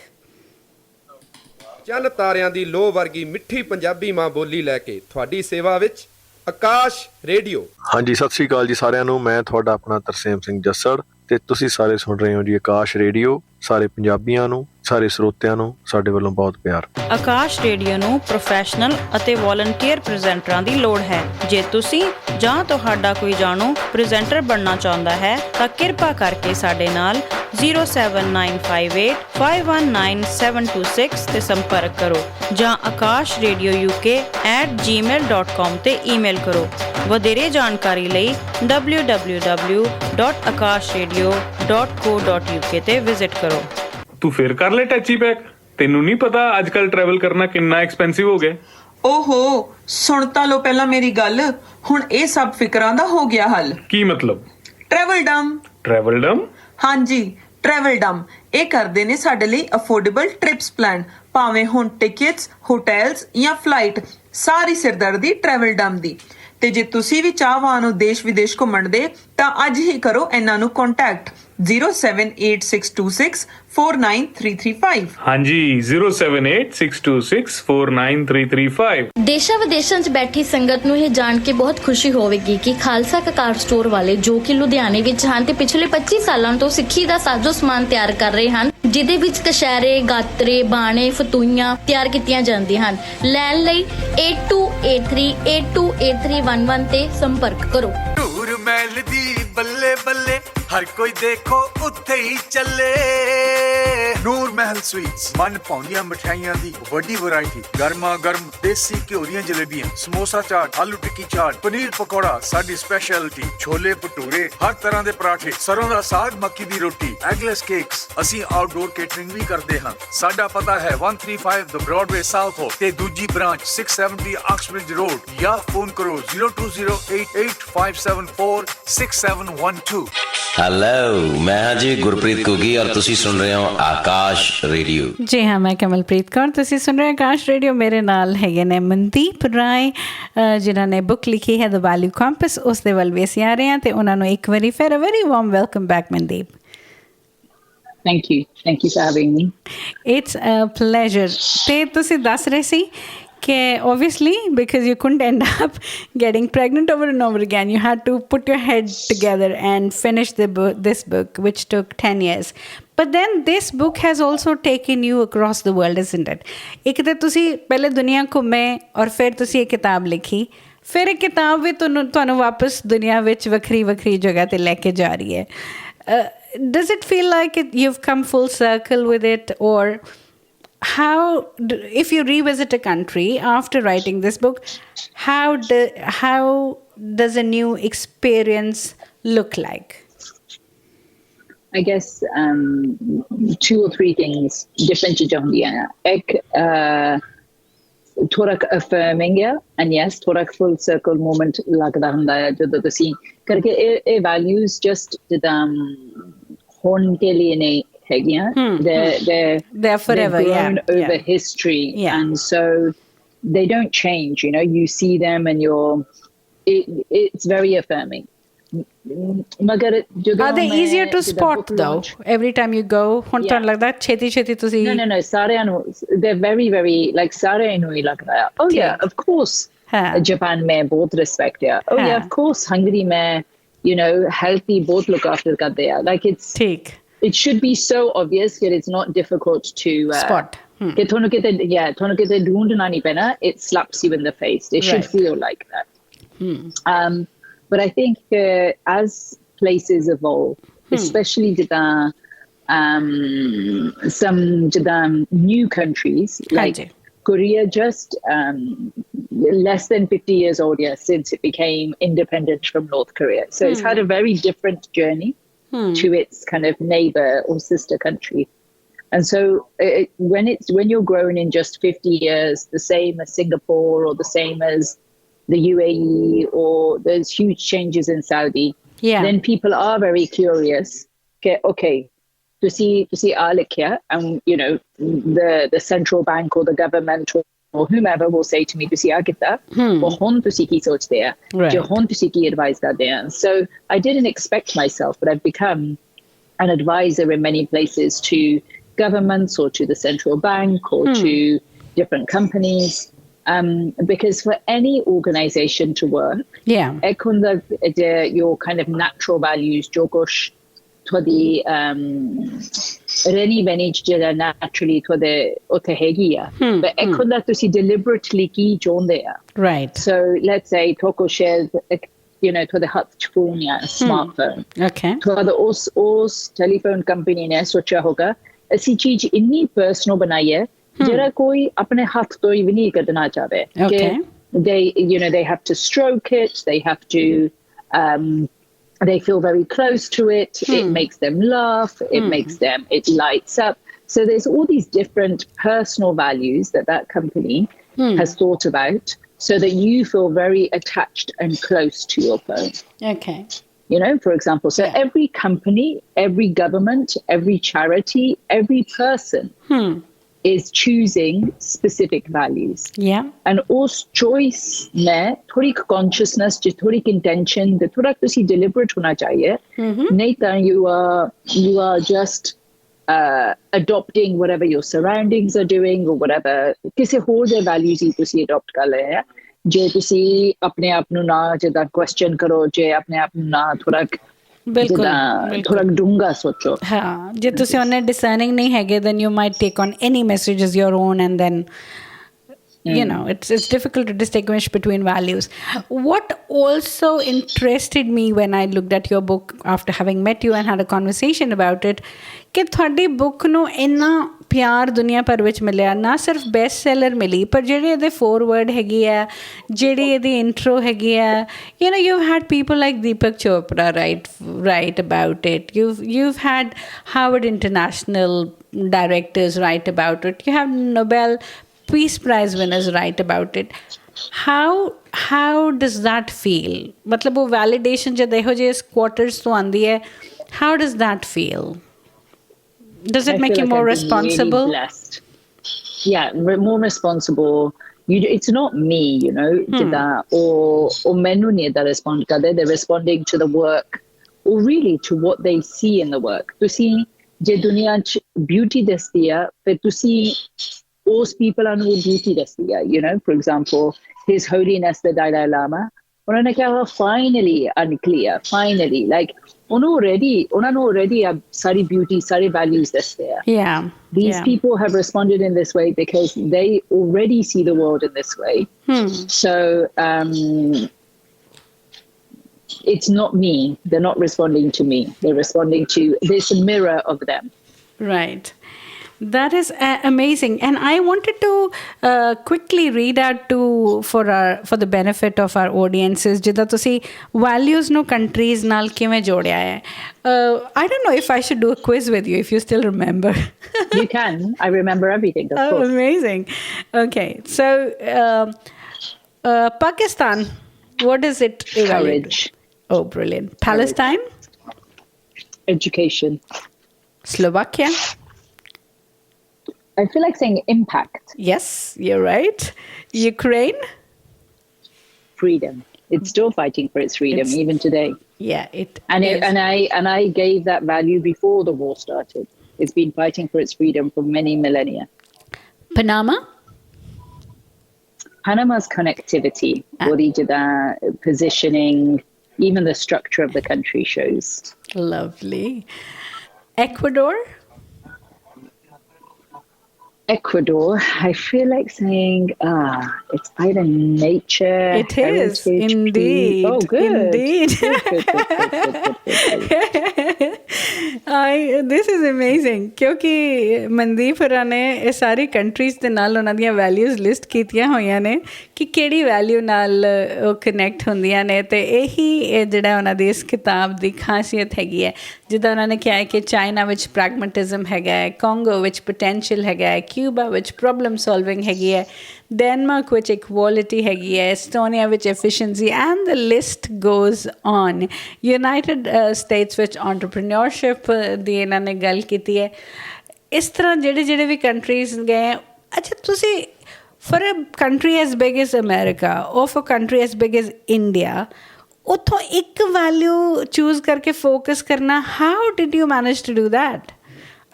ਚੰਨ ਤਾਰਿਆਂ ਦੀ ਲੋਹ ਵਰਗੀ ਮਿੱਠੀ ਪੰਜਾਬੀ ਮਾਂ ਬੋਲੀ ਲੈ ਕੇ ਤੁਹਾਡੀ ਸੇਵਾ ਵਿੱਚ ਆਕਾਸ਼ ਰੇਡੀਓ। ਹਾਂਜੀ, ਸਤਿ ਸ਼੍ਰੀ ਅਕਾਲ ਜੀ ਸਾਰਿਆਂ ਨੂੰ। ਮੈਂ ਤੁਹਾਡਾ ਆਪਣਾ ਤਰਸੇਮ ਸਿੰਘ ਜੱਸੜ ਤੇ ਤੁਸੀਂ ਸਾਰੇ ਸੁਣ ਰਹੇ ਹੋ ਜੀ ਆਕਾਸ਼ ਰੇਡੀਓ। ਸਾਰੇ ਪੰਜਾਬੀਆਂ ਨੂੰ, ਸਾਰੇ ਸਰੋਤਿਆਂ ਨੂੰ ਸਾਡੇ ਵੱਲੋਂ ਬਹੁਤ ਪਿਆਰ। ਆਕਾਸ਼ ਰੇਡੀਓ ਨੂੰ ਪ੍ਰੋਫੈਸ਼ਨਲ ਅਤੇ ਵੋਲੰਟੀਅਰ ਪ੍ਰੈਜ਼ੈਂਟਰਾਂ ਦੀ ਲੋੜ ਹੈ। ਜੇ ਤੁਸੀਂ ਜਾਂ ਤੁਹਾਡਾ ਕੋਈ ਜਾਣੂ ਪ੍ਰੈਜ਼ੈਂਟਰ ਬਣਨਾ ਚਾਹੁੰਦਾ ਹੈ ਤਾਂ ਕਿਰਪਾ ਕਰਕੇ ਸਾਡੇ ਨਾਲ 07958519726 ਤੇ ਸੰਪਰਕ ਕਰੋ ਜਾਂ akashradiouk@gmail.com ਤੇ ਈਮੇਲ ਕਰੋ। ਵਧੇਰੇ ਜਾਣਕਾਰੀ ਲਈ www.akashradio.co.uk ਤੇ ਵਿਜ਼ਿਟ ਕਰੋ। ਤੂੰ ਫੇਰ ਕਰ ਲੈ ਟੈਚੀ ਪੈਕ। ਤੈਨੂੰ ਨਹੀਂ ਪਤਾ ਅੱਜ ਕੱਲ ਟਰੈਵਲ ਕਰਨਾ ਕਿੰਨਾ ਐਕਸਪੈਂਸਿਵ ਹੋ ਗਿਆ। ਓਹੋ, ਸੁਣ ਤਾਂ ਲੋ ਪਹਿਲਾਂ ਮੇਰੀ ਗੱਲ। ਹੁਣ ਇਹ ਸਭ ਫਿਕਰਾਂ ਦਾ ਹੋ ਗਿਆ ਹੱਲ। ਕੀ ਮਤਲਬ? ਟਰੈਵਲ ਡਮ। ਹਾਂਜੀ, ਟਰੈਵਲ ਡਮ ਇਹ ਕਰਦੇ ਨੇ ਸਾਡੇ ਲਈ ਅਫੋਰਡੇਬਲ ਟ੍ਰਿਪਸ ਪਲਾਨ। ਭਾਵੇਂ ਹੁਣ ਟਿਕਟਸ, ਹੋਟਲਸ ਜਾਂ ਫਲਾਈਟ, ਸਾਰੀ ਸਿਰਦਰਦੀ ਟਰੈਵਲ ਡਮ ਦੀ। ਤੇ ਜੇ ਤੁਸੀਂ ਵੀ ਚਾਹਵਾਨ ਹੋ ਦੇਸ਼ ਵਿਦੇਸ਼ ਘੁੰਮਣ ਦੇ ਤਾਂ ਅੱਜ ਹੀ ਕਰੋ ਇਹਨਾਂ ਨੂੰ ਕੰਟੈਕਟ 07862649335। ਹਾਂਜੀ, 07862649335। ਦੇਸ਼ਾਂ ਵਿਦੇਸ਼ਾਂ 'ਚ ਬੈਠੀ ਸੰਗਤ ਨੂੰ ਇਹ ਜਾਣ ਕੇ ਬਹੁਤ ਖੁਸ਼ੀ ਹੋਵੇਗੀ ਕਿ ਖਾਲਸਾ ਕਕਾਰ ਸਟੋਰ ਵਾਲੇ ਜੋ ਕਿ ਲੁਧਿਆਣੇ ਵਿੱਚ ਹਨ ਤੇ ਪਿਛਲੇ 25 ਸਾਲਾਂ ਤੋਂ ਸਿੱਖੀ ਦਾ ਸਾਜੋ ਸਮਾਨ ਤਿਆਰ ਕਰ ਰਹੇ ਹਨ, ਜਿਹਦੇ ਵਿੱਚ ਕਸ਼ਹਿਰੇ, ਗਾਤਰੇ, ਬਾਣੇ, ਫਤੂਈਆਂ ਤਿਆਰ ਕੀਤੀਆਂ ਜਾਂਦੀਆਂ ਹਨ। ਲੈਣ ਲਈ 8283828311 ਤੇ ਸੰਪਰਕ ਕਰੋ। ਨੂਰ ਮਹਿਲ ਦੀ ਬੱਲੇ ਬੱਲੇ ਹਰ ਕੋਈ ਦੇਖੋ ਉੱਥੇ ਹੀ ਚੱਲੇ। ਨੂਰ ਮਹਿਲ ਸਵੀਟਸ, ਮਨ ਭਾਉਂਦੀਆਂ ਮਠਿਆਈਆਂ ਦੀ ਵੱਡੀ ਵੈਰਾਈਟੀ, ਗਰਮਾ ਗਰਮ ਦੇਸੀ ਘਿਓ ਦੀਆਂ ਜਲੇਬੀਆਂ, ਸਮੋਸਾ ਚਾਟ, ਆਲੂ ਟਿੱਕੀ ਚਾਟ, ਪਨੀਰ ਪਕੌੜਾ ਸਾਡੀ ਸਪੈਸ਼ਲਿਟੀ, ਛੋਲੇ ਭਟੂਰੇ, ਹਰ ਤਰ੍ਹਾਂ ਦੇ ਪਰਾਠੇ, ਸਰੋਂ ਦਾ ਸਾਗ, ਮੱਕੀ ਦੀ ਰੋਟੀ, ਐਗਲੈਸ ਕੇਕਸ। ਅਸੀਂ ਆਊਟਡੋਰ ਕੇਟਰਿੰਗ ਵੀ ਕਰਦੇ ਹਾਂ। ਸਾਡਾ ਪਤਾ ਹੈ 135 ਦ ਬ੍ਰੌਡਵੇ ਸਾਊਥ ਹੋ ਤੇ ਦੂਜੀ ਬ੍ਰਾਂਚ 670 ਆਕਸਬ੍ਰਿਜ ਰੋਡ ਜਾਂ ਫੋਨ ਕਰੋ 020885746712। हेलो, मैं हाँ जी गुरप्रीत कुगी और तुसी सुन रहे हो आकाश रेडियो। जी हाँ, मैं कमल प्रीत कौर, तुसी सुन रहे हो आकाश रेडियो। मेरे नाल हैगे ने मनदीप राय जिन्हों ने बुक लिखी है द वैल्यू कंपस। उस दे वल भी असीं आ रहे हैं ते उन्हां नूं एक वारी फिर a very warm welcome back Mandeep. Thank you for having me. It's a pleasure. ਤੇ ਤੁਸੀਂ ਦੱਸ ਰਹੇ ਸੀ ਕਿ obviously because you couldn't end up getting pregnant over and over again, you had to put your head together and finish this book, which took 10 years. But then this book has also taken you across the world, isn't it? ਇੱਕ ਤਾਂ ਤੁਸੀਂ ਪਹਿਲੇ ਦੁਨੀਆ ਘੁੰਮੇ ਔਰ ਫਿਰ ਤੁਸੀਂ ਇਹ ਕਿਤਾਬ ਲਿਖੀ, ਫਿਰ ਇਹ ਕਿਤਾਬ ਵੀ ਤੁਹਾਨੂੰ ਵਾਪਸ ਦੁਨੀਆ ਵਿੱਚ ਵੱਖਰੀ ਜਗ੍ਹਾ ਤੇ ਲੈ ਕੇ ਜਾ ਰਹੀ ਹੈ. Does it feel like you've come full circle with it, or how, if you revisit a country after writing this book, how does a new experience look like? I guess 2 or 3 things different to John Diana. Thorak affirming ya, and yes, thorak full circle moment lagda hunda hai jadon tusi karke ਇਹ values just hon ke liye nahi hegiyan. They're forever, grown over history, and so they don't change. You know, you see them and it's very affirming. Are they easier to spot though? Every time you go, lagda cheti tusi. No. They're very, very like sare nu hi lagda hai. Oh yeah, of course. Japan mein bahut respect hai. Oh yeah, of course. Hungary mein, you know, healthy both look after karte hai. Like it should be so obvious that it's not difficult to spot. Ke thonu kite dhoondna nahi pena. It slaps you in the face. They should feel like that. But I think as places evolve, especially some new countries like Korea, just less than 50 years old since it became independent from North Korea. So it's had a very different journey to its kind of neighbor or sister country. And so when you're grown in just 50 years, the same as Singapore or the same as the UAE, or there's huge changes in Saudi, then people are very curious. Okay, to see Alikia, and you know, the central bank or the government or whomever will say to me to see Agita, or hon to see ki sochte hai, jo hon to see ki advise karte hain. So I didn't expect myself, but I've become an advisor in many places to governments or to the central bank or to different companies. Because for any organization to work, your kind of natural values, jogosh, to the reni benich jada naturally to the otehegia, but ekunda to see deliberately ki jonde ya. Right. So let's say Toko shares, you know, to the Hatfunia smartphone. Okay. To the os telephone company ne socha hoga, ऐसी चीज इतनी personal बनाई है जरा कोई अपने हाथ तो ही नहीं करना चाहे. Okay. They have to stroke it, they have to they feel very close to it, it makes them laugh, it lights up. So there's all these different personal values that company has thought about so that you feel very attached and close to your phone. Okay. You know, for example, so every company, every government, every charity, every person is choosing specific values. Yeah. And us choice mein thodi consciousness, just thodi intention, the thoda tusi deliberate hona chahiye. Nahi ta you are just adopting whatever your surroundings are doing or whatever. Kisi hor de values hi tusi adopt kar rahe hai. Je tusi apne aap nu na jada question karo, je apne aap nu na thoda थोड़ा डूंगा सोचो. हाँ, जे तुसी उन्हें discerning नहीं हैगे, then you might take on any message as your own, and then you know it's difficult to distinguish between values. What also interested me when I looked at your book after having met you and had a conversation about it, कि ਤੁਹਾਡੀ book ਨੂੰ ਇੰਨਾ ਪਿਆਰ ਦੁਨੀਆ ਭਰ ਵਿੱਚ ਮਿਲਿਆ, ਨਾ ਸਿਰਫ ਬੈਸਟ ਸੈਲਰ ਮਿਲੀ, ਪਰ ਜਿਹੜੇ ਇਹਦੇ ਫੋਰਵਰਡ ਹੈਗੀ ਆ, ਜਿਹੜੀ ਇਹਦੀ ਇੰਟਰੋ ਹੈਗੀ ਆ, you know, you've had people like Deepak Chopra write about it, you've had Harvard International directors write about it, you have Nobel Peace Prize winners write about it. How does that feel? मतलब वो validation जब देखो जे quarters तो आंदी है, how does that feel? Does it make you more responsible? Really blessed. Yeah, more responsible. It's not me, you know, or menu nahi da respond karte. They're responding to the work, or really to what they see in the work. To see ਜੇ ਦੁਨੀਆ 'ਚ beauty ਦੱਸਦੀ ਆ ਫਿਰ ਤੁਸੀਂ ਉਸ ਪੀਪਲਾਂ ਨੂੰ beauty ਦੱਸਦੀ ਆ you know for example His Holiness the Dalai Lama ਉਹਨਾਂ ਨੇ ਕਿਹਾ finally unclear finally like ਉਹਨਾਂ ਨੂੰ already ਸਾਰੀ ਬਿਊਟੀ ਸਾਰੇ values ਦੱਸਦੇ ਆ these people have responded in this way because they already see the world in this way so it's not me. They're not responding to me. They're responding to this mirror of them. Right. That is amazing. And I wanted to quickly read out for the benefit of our audiences jida tusi values no countries naal kiਵੇਂ ਜੋੜਿਆ ਹੈ. I don't know if I should do a quiz with you if you still remember. You can. I remember everything, of course. Amazing. Okay. So Pakistan, what is it? Courage. Oh, brilliant. Palestine? Education. Slovakia? I feel like saying impact. Yes, you're right. Ukraine? Freedom. It's still fighting for its freedom, even today. Yeah, it is. And I gave that value before the war started. It's been fighting for its freedom for many millennia. Panama? Panama's connectivity, positioning, even the structure of the country shows. Lovely. Ecuador? Ecuador, I feel like saying, it's either nature. It is, indeed. Oh, good. Indeed. This is amazing. क्योंकि मनदीप हरा ने ये सारी countries ਦੇ ਨਾਲ ਉਹਨਾਂ ਦੀਆਂ values list ਕੀਤੀਆਂ ਹੋਈਆਂ ਨੇ ਕਿ ਕਿਹੜੀ ਵੈਲਿਊ ਨਾਲ ਉਹ ਕਨੈਕਟ ਹੁੰਦੀਆਂ ਨੇ ਤੇ ਇਹੀ ਜਿਹੜਾ ਉਹਨਾਂ ਦੀ ਇਸ ਕਿਤਾਬ ਦੀ ਖਾਸੀਅਤ ਹੈਗੀ ਹੈ ਜਿੱਦਾਂ ਉਹਨਾਂ ਨੇ ਕਿਹਾ ਹੈ ਕਿ ਚਾਈਨਾ ਵਿੱਚ ਪ੍ਰੈਗਮੈਟਿਜ਼ਮ ਹੈਗਾ ਹੈ ਕੋਂਗੋ ਵਿੱਚ ਪੋਟੈਂਸ਼ੀਅਲ ਹੈਗਾ ਹੈ ਕਿਊਬਾ ਵਿੱਚ ਪ੍ਰੋਬਲਮ ਸੋਲਵਿੰਗ ਹੈਗੀ ਹੈ Denmark ਵਿੱਚ ਇਕੁਆਲਿਟੀ ਹੈਗੀ ਹੈ ਐਸਟੋਨੀਆ ਵਿੱਚ efficiency and the list goes on United States ਵਿੱਚ ਐਂਟਰਪ੍ਰੀਨਿਓਰਸ਼ਿਪ ਦੀ ਇਹਨਾਂ ਨੇ ਗੱਲ ਕੀਤੀ ਹੈ ਇਸ ਤਰ੍ਹਾਂ ਜਿਹੜੇ ਵੀ ਕੰਟਰੀਜ਼ ਗਏ ਅੱਛਾ ਤੁਸੀਂ for a country as big as America or for a country as big as India ਉੱਥੋਂ ਇੱਕ value choose ਕਰਕੇ focus ਕਰਨਾ how did you manage to do that?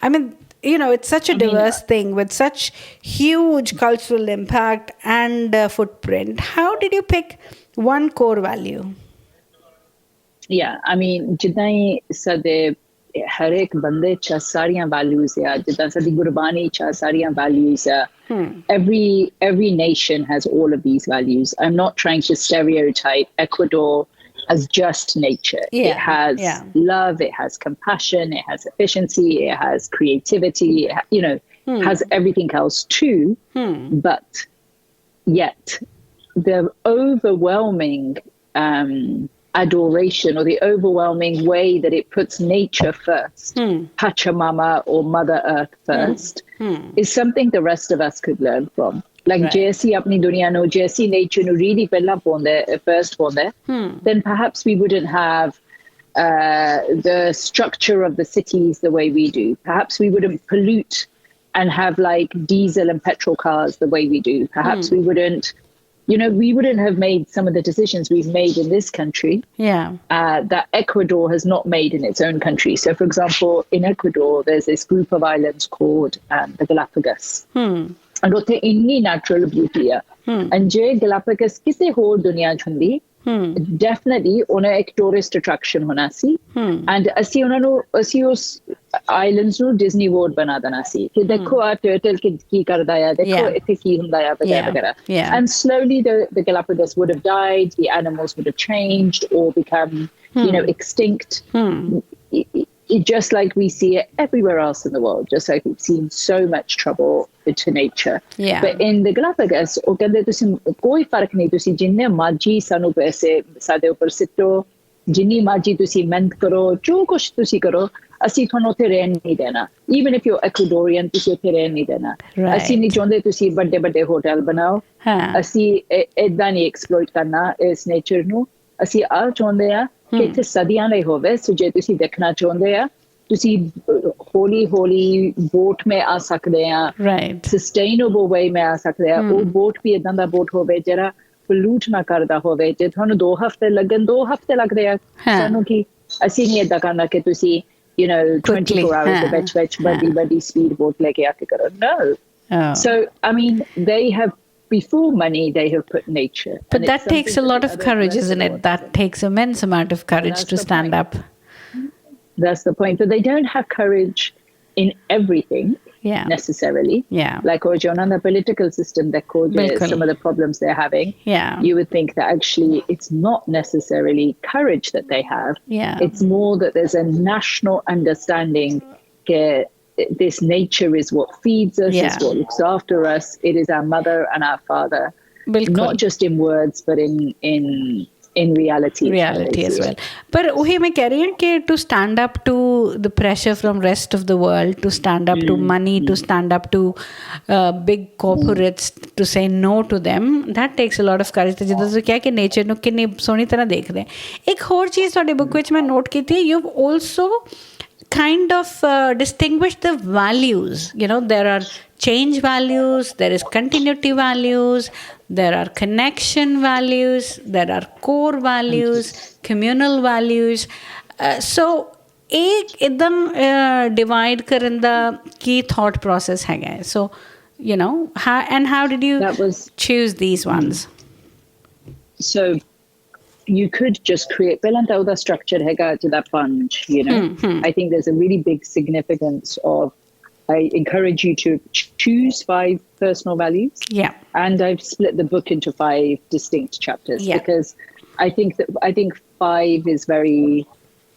I mean you know it's such a diverse thing with such huge cultural impact and footprint. How did you pick one core value? Yeah, I mean ਜਿੱਦਾਂ ਹੀ ਸਾਡੇ ਹਰ ਇੱਕ ਬੰਦੇ 'ਚ ਸਾਰੀਆਂ values ਆ ਜਿੱਦਾਂ ਸਾਡੀ ਗੁਰਬਾਣੀ 'ਚ ਸਾਰੀਆਂ values ਆ every nation has all of these values. I'm not trying to stereotype Ecuador as just nature. It has love, it has compassion, it has efficiency, it has creativity, has everything else too. But yet the overwhelming adoration or the overwhelming way that it puts nature first, Pachamama or Mother Earth first, is something the rest of us could learn from. Like JSC apni duniya no JSC nature no really pehla ponda first ponda then perhaps we wouldn't have the structure of the cities the way we do. Perhaps we wouldn't pollute and have like diesel and petrol cars the way we do. Perhaps we wouldn't have made some of the decisions we've made in this country that Ecuador has not made in its own country. So for example in Ecuador there's this group of islands called the Galapagos. And ਉੱਥੇ ਇੰਨੀ natural beauty ਆ and ਜੇ Galapagos ਕਿਸੇ ਹੋਰ ਦੁਨੀਆ 'ਚ ਹੁੰਦੀ definitely ਉਹਨਾਂ ਇੱਕ tourist attraction ਹੋਣਾ ਸੀ and ਅਸੀਂ ਉਸ islands ਨੂੰ Disney World ਬਣਾ ਦੇਣਾ ਸੀ ਕਿ ਦੇਖੋ ਆ turtle ਕੀ ਕਰਦਾ ਆ ਦੇਖੋ ਇੱਥੇ ਕੀ ਹੁੰਦਾ ਆ ਵਗੈਰਾ and slowly the Galapagos would have died, the animals would have changed or become extinct. Just like we see it everywhere else in the world, just like we've seen so much trouble to nature. But in the Galapagos, ਉਹ ਕਹਿੰਦੇ ਤੁਸੀਂ ਕੋਈ ਫਰਕ ਨਹੀਂ ਤੁਸੀਂ ਜਿੰਨੇ ਮਰਜ਼ੀ ਸਾਨੂੰ ਪੈਸੇ ਸਾਡੇ ਉੱਪਰ ਸਿੱਟੋ ਜਿੰਨੀ ਮਰਜ਼ੀ ਤੁਸੀਂ ਮਿਹਨਤ ਕਰੋ ਜੋ ਕੁਛ ਤੁਸੀਂ ਕਰੋ ਅਸੀਂ ਤੁਹਾਨੂੰ ਉੱਥੇ ਰਹਿਣ ਨਹੀਂ ਦੇਣਾ even if you're Ecuadorian ਤੁਸੀਂ ਉੱਥੇ ਰਹਿਣ ਨਹੀਂ ਦੇਣਾ ਅਸੀਂ ਨਹੀਂ ਚਾਹੁੰਦੇ ਤੁਸੀਂ ਵੱਡੇ ਵੱਡੇ ਹੋਟਲ ਬਣਾਓ ਅਸੀਂ ਏਦਾਂ ਨਹੀਂ ਐਕਸਪਲੋਇਟ ਕਰਨਾ ਇਸ ਨੇਚਰ ਨੂੰ ਅਸੀਂ ਆ ਚਾਹੁੰਦੇ ਆ ਕਿ ਇੱਥੇ ਸਦੀਆਂ ਲਈ ਹੋਵੇ ਸੋ ਜੇ ਤੁਸੀਂ ਦੇਖਣਾ ਚਾਹੁੰਦੇ ਆ ਤੁਸੀਂ ਹੌਲੀ ਹੌਲੀ ਬੋਟ ਮੇ ਆ ਸਕਦੇ ਆ ਸਸਟੇਨੇਬਲ ਵੇ ਮੇ ਆ ਸਕਦੇ ਆ ਉਹ ਬੋਟ ਵੀ ਏਦਾਂ ਦਾ ਬੋਟ ਹੋਵੇ ਜਿਹੜਾ ਪੋਲੂਟ ਨਾ ਕਰਦਾ ਹੋਵੇ ਜੇ ਤੁਹਾਨੂੰ 2 ਹਫ਼ਤੇ ਲੱਗਣ 2 ਹਫ਼ਤੇ ਲੱਗਦੇ ਆ ਸਾਨੂੰ ਕੀ ਅਸੀਂ ਨਹੀਂ ਏਦਾਂ ਕਰਨਾ ਕਿ ਤੁਸੀਂ 24 hours the veg body speed boat leke aake karo. No. So I mean, they have, before money, they have put nature. But that takes a lot of courage, isn't it? That takes immense amount of courage to stand up. That's the point. But they don't have courage in everything necessarily. Like on the political system that causes some of the problems they're having. You would think that actually it's not necessarily courage that they have. It's more that there's a national understanding that this nature is what feeds us, is what looks after us. It is our mother and our father. Not just in words, but in reality as well. But वही मैं कह रही हूँ कि to stand up to the pressure from rest of the world, to stand up to money, to stand up to big corporates, to say no to them, that takes a lot of courage. तो जिद्दां तुसीं कहा कि nature ਨੂੰ कितनी सोहनी तरह देखते हैं. एक होर चीज़ ਤੁਹਾਡੇ book ਵਿੱਚ मैं note ਕੀਤੀ है, you've also kind of distinguish the values. There are change values, there is continuity values, there are connection values, there are core values, communal values. So एक एकदम divide ਕਰਨ ਦਾ ਕੀ thought process ਹੈਗਾ. So how did you choose these ones? So you could just create the structure to that punch, I think there's a really big significance of, I encourage you to choose 5 personal values. And I've split the book into 5 distinct chapters because I think 5 is very,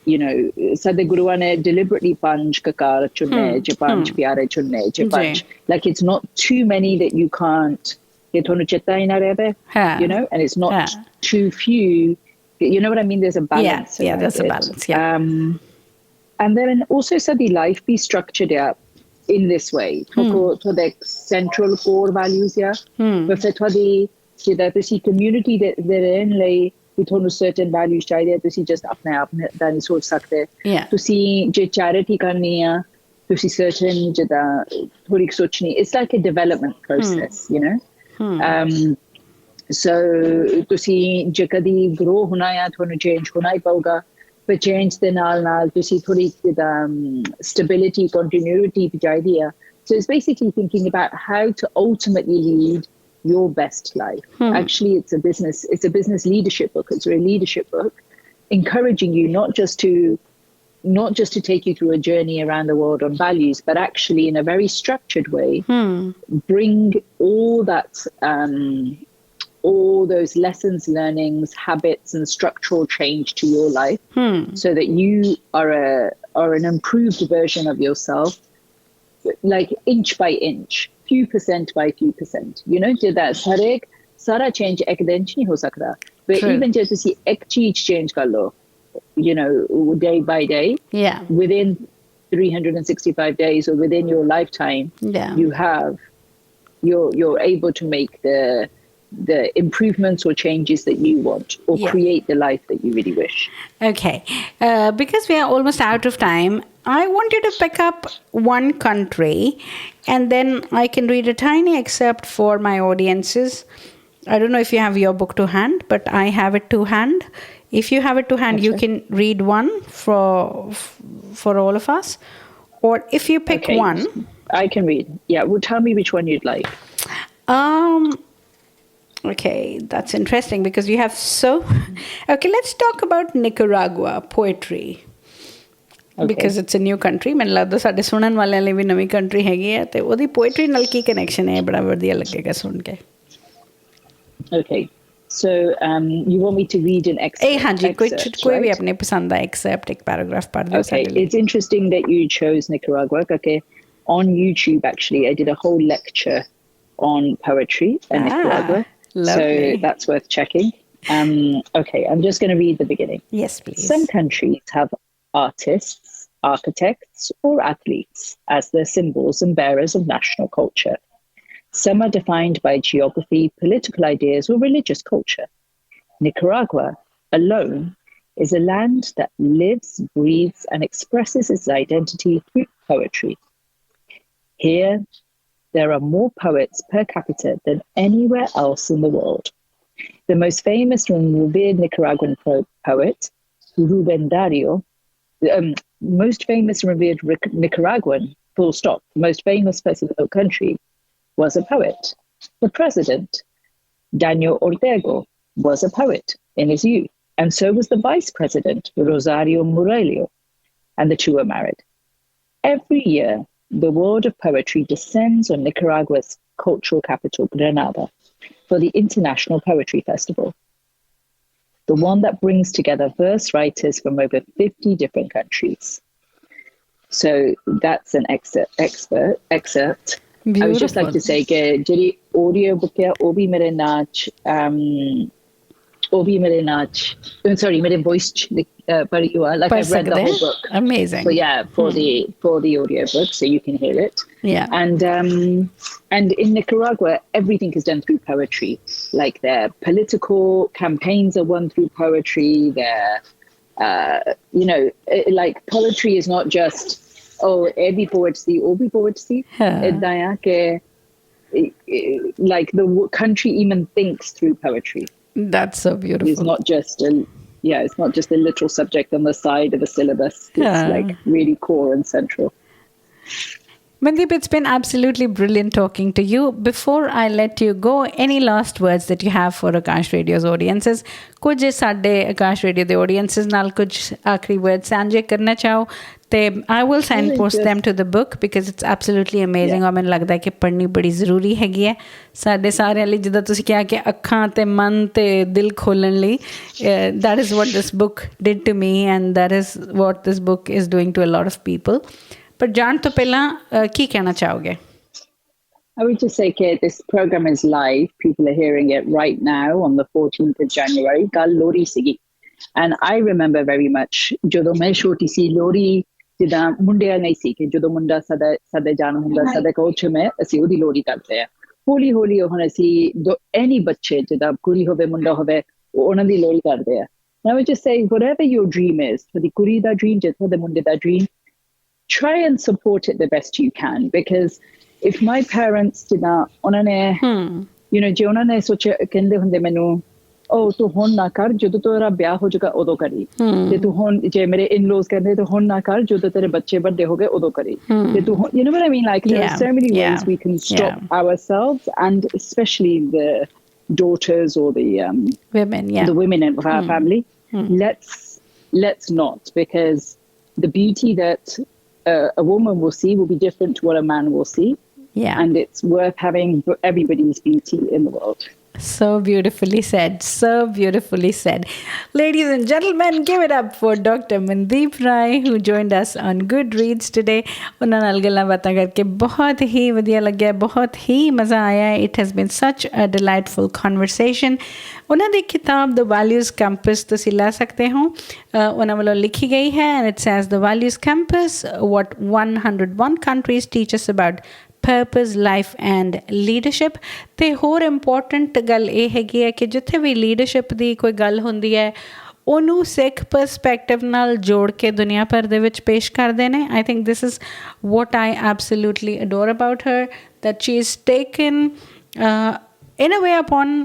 Sadhe Guruan ne deliberately panch kakar chunne, je panch pyare chunne, je panch. Like it's not too many that you can't. And it's not too few. You know what I mean? There's a balance. There's a balance. And then also said the life be structured in this way. For the central core values, but for the community that they're in, like with certain values, to see just apne da nahi soch sakte. To see je charity karni hai, to see certain jada thodi sochni. It's like a development process, So ਤੁਸੀਂ ਜੇ ਕਦੀ grow ਹੋਣਾ ਆ ਤੁਹਾਨੂੰ change ਹੋਣਾ ਹੀ ਪਊਗਾ, ਪਰ change ਦੇ ਨਾਲ ਤੁਸੀਂ ਥੋੜੀ stability, continuity ਵੀ ਚਾਹੀਦੀ ਆ. So it's basically thinking about how to ultimately lead your best life. Actually, it's a business leadership book. It's a leadership book encouraging you not just to take you through a journey around the world on values, but actually in a very structured way, bring all those lessons, learnings, habits, and structural change to your life, so that you are an improved version of yourself, like inch by inch, few percent by few percent. that sara change ek din ch nahi ho sakta, but even just to see ek cheez change kar lo, day by day, within 365 days or within your lifetime, you're able to make the improvements or changes that you want, or create the life that you really wish. Okay. Because we are almost out of time, I want you to pick up one country and then I can read a tiny excerpt for my audiences. I don't know if you have your book to hand, but I have it to hand. If you have it to hand, you can read one for all of us. Or if you pick one. I can read. Well, tell me which one you'd like. Okay, that's interesting because you have Okay, let's talk about Nicaragua poetry. Because it's a new country. ਮੈਨੂੰ ਲੱਗਦਾ ਸਾਡੇ ਸੁਣਨ ਵਾਲਿਆਂ ਲਈ ਵੀ ਨਵੀਂ country ਹੈਗੀ ਹੈ ਤੇ ਉਹਦੀ ਪੋਇਟਰੀ ਨਾਲ ਕੀ ਕਨੈਕਸ਼ਨ ਹੈ, ਬੜਾ ਵਧੀਆ ਲੱਗੇਗਾ ਸੁਣ ਕੇ. Okay, so you want me to read an excerpt? ਹਾਂਜੀ, ਕੋਈ ਵੀ ਆਪਣੇ ਪਸੰਦ ਦਾ excerpt ਇੱਕ paragraph ਪੜ੍ਹ ਦਿਓ ਸਾਡੇ ਲਈ. It's interesting that you chose Nicaragua. Okay, on YouTube actually I did a whole lecture on poetry in Nicaragua. Lovely. So that's worth checking. Okay, I'm just going to read the beginning. Yes, please. Some countries have artists, architects, or athletes as their symbols and bearers of national culture. Some are defined by geography, political ideas, or religious culture. Nicaragua alone is a land that lives, breathes, and expresses its identity through poetry. Here, there are more poets per capita than anywhere else in the world. The most famous and revered Nicaraguan poet, Rubén Darío, most famous and revered Nicaraguan, full stop, most famous person in the country, was a poet. The president, Daniel Ortega, was a poet in his youth, and so was the vice president, Rosario Murillo, and the two were married. Every year, the world of poetry descends on Nicaragua's cultural capital, Granada, for the International Poetry Festival, the one that brings together verse writers from over 50 different countries. So that's an excerpt. Beautiful. I would just like to say that jeri audio book hai obi mere naach mere voice but you are like I've read the whole book. Amazing. So yeah, for the audio book, so you can hear it. Yeah. And in Nicaragua, everything is done through poetry. Like their political campaigns are won through poetry. Their like poetry is not just every poetry, like the country even thinks through poetry. That's so beautiful. It's not just a literal subject on the side of a syllabus. It's like really core and central. Mandeep, it's been absolutely brilliant talking to you. Before I let you go, any last words that you have for Akash Radio's audiences? कुछ साडे Akash Radio the audiences नाल कुछ आखिरी words सांझे करना चाहो ते I will signpost them to the book because it's absolutely amazing और ਮੈਨੂੰ ਲੱਗਦਾ ਕਿ ਪੜ੍ਹਨੀ ਬੜੀ ਜ਼ਰੂਰੀ ਹੈਗੀ ਹੈ ਸਾਡੇ ਸਾਰਿਆਂ ਲਈ ਜਿੱਦਾਂ ਤੁਸੀਂ ਕਿਹਾ ਕਿ ਅੱਖਾਂ ਤੇ ਮਨ ਤੇ ਦਿਲ ਖੋਲਣ ਲਈ that is what this book did to me and that is what this book is doing to a lot of people. पर जान तो पहला की कहना चाहोगे? I would just say that this program is live. People are hearing it right now on the 14th of January. Kal Lori sigi. And I remember very much, ਜਦੋਂ ਮੈਂ ਛੋਟੀ ਸੀ ਲੋਰੀ ਜਿੱਦਾਂ ਮੁੰਡਿਆਂ ਨਹੀਂ ਸੀ ਕਿ ਜਦੋਂ ਮੁੰਡਾ ਸਦਾ ਜਾਣ ਹੁੰਦਾ ਸਦਾ ਕੋਚ ਮੈਂ ਅਸੀਂ ਉਹਦੀ ਲੋਰੀ ਕਰਦੇ ਆ ਹੌਲੀ ਹੌਲੀ ਹੁਣ ਅਸੀਂ ਐਨੀ ਬੱਚੇ ਜਿੱਦਾਂ ਕੁੜੀ ਹੋਵੇ ਮੁੰਡਾ ਹੋਵੇ ਉਹਨਾਂ ਦੀ ਲੋਰੀ ਕਰਦੇ ਆ And I would just say whatever your dream is, for the ਕੁੜੀ ਦਾ dream ਜਾਂ for the ਮੁੰਡੇ ਦਾ dream, try and support it the best you can because if my parents did not ਜੇ ਉਹਨਾਂ ਨੇ ਸੋਚਿਆ ਕਹਿੰਦੇ ਹੁੰਦੇ ਮੈਨੂੰ ਤੂੰ ਹੁਣ ਨਾ ਕਰ ਜਦੋਂ ਤੇਰਾ ਵਿਆਹ ਹੋ ਜਾਊਗਾ ਉਦੋਂ ਕਰੀ ਤੇ ਤੂੰ ਹੁਣ ਜੇ ਮੇਰੇ in-laws ਕਹਿੰਦੇ ਤੂੰ ਹੁਣ ਨਾ ਕਰ ਜਦੋਂ ਤੇਰੇ ਬੱਚੇ ਵੱਡੇ ਹੋ ਗਏ ਉਦੋਂ ਕਰੀ ਤੇ ਤੂੰ you know what I mean, like there are so many ways we can stop ourselves and especially the daughters or the women of our family. Let's not, because the beauty that a woman will see will be different to what a man will see. Yeah. And it's worth having everybody's beauty in the world. So beautifully said. So beautifully said. Ladies and gentlemen, give it up for Dr. Mandeep Rai, who joined us on Goodreads today. उन्हां नाल गल्लां बातां करके बहुत ही वधिया लग्या, बहुत ही मज़ा आया. It has been such a delightful conversation. उन्हां दी किताब The Values Campus तुसीं ला सकते हो. उन्हां वालों लिखी गई है and it says The Values Campus, what 101 countries teach us about purpose, life and leadership. ਤੇ ਹੋਰ ਇੰਪੋਰਟੈਂਟ ਗੱਲ ਇਹ ਹੈਗੀ ਹੈ ਕਿ ਜਿੱਥੇ ਵੀ ਲੀਡਰਸ਼ਿਪ ਦੀ ਕੋਈ ਗੱਲ ਹੁੰਦੀ ਹੈ ਉਹਨੂੰ ਸਿੱਖ ਪਰਸਪੈਕਟਿਵ ਨਾਲ ਜੋੜ ਕੇ ਦੁਨੀਆ ਭਰ ਦੇ ਵਿੱਚ ਪੇਸ਼ ਕਰਦੇ ਨੇ. I think this is what I absolutely adore about her, that she is taken in a way upon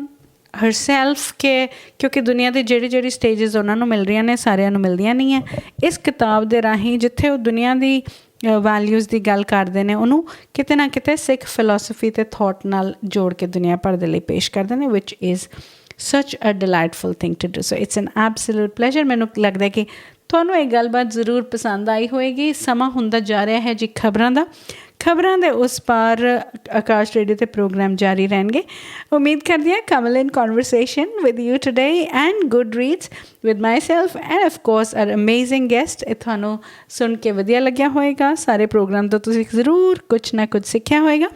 herself ਕਿ ਕਿਉਂਕਿ ਦੁਨੀਆ ਦੇ ਜਿਹੜੀ ਸਟੇਜਸ ਉਹਨਾਂ ਨੂੰ ਮਿਲ ਰਹੀਆਂ ਨੇ ਸਾਰਿਆਂ ਨੂੰ ਮਿਲਦੀਆਂ ਨਹੀਂ ਹੈ. ਇਸ ਕਿਤਾਬ ਦੇ ਰਾਹੀਂ ਜਿੱਥੇ ਉਹ ਦੁਨੀਆ ਦੀ ਵੈਲਿਊਜ਼ ਦੀ ਗੱਲ ਕਰਦੇ ਨੇ ਉਹਨੂੰ ਕਿਤੇ ਨਾ ਕਿਤੇ ਸਿੱਖ ਫਿਲੋਸਫੀ ਅਤੇ ਥੋਟ ਨਾਲ ਜੋੜ ਕੇ ਦੁਨੀਆ ਭਰ ਦੇ ਲਈ ਪੇਸ਼ ਕਰਦੇ ਨੇ which is such a delightful thing to do. So it's an absolute pleasure. ਮੈਨੂੰ ਲੱਗਦਾ ਕਿ ਤੁਹਾਨੂੰ ਇਹ ਗੱਲਬਾਤ ਜ਼ਰੂਰ ਪਸੰਦ ਆਈ ਹੋਏਗੀ. ਸਮਾਂ ਹੁੰਦਾ ਜਾ ਰਿਹਾ ਹੈ ਜੀ ਖਬਰਾਂ ਦੇ ਉਸ ਪਾਰ ਆਕਾਸ਼ ਰੇਡੀਓ ਤੇ ਪ੍ਰੋਗਰਾਮ ਜਾਰੀ ਰਹਿਣਗੇ. ਉਮੀਦ ਕਰਦੀ ਹਾਂ Kamal in conversation with you today and Goodreads with myself and of course our amazing guest ਇਹ ਤੁਹਾਨੂੰ ਸੁਣ ਕੇ ਵਧੀਆ ਲੱਗਿਆ ਹੋਏਗਾ. ਸਾਰੇ ਪ੍ਰੋਗਰਾਮ ਤੋਂ ਤੁਸੀਂ ਜ਼ਰੂਰ ਕੁਛ ਨਾ ਕੁਛ ਸਿੱਖਿਆ ਹੋਏਗਾ.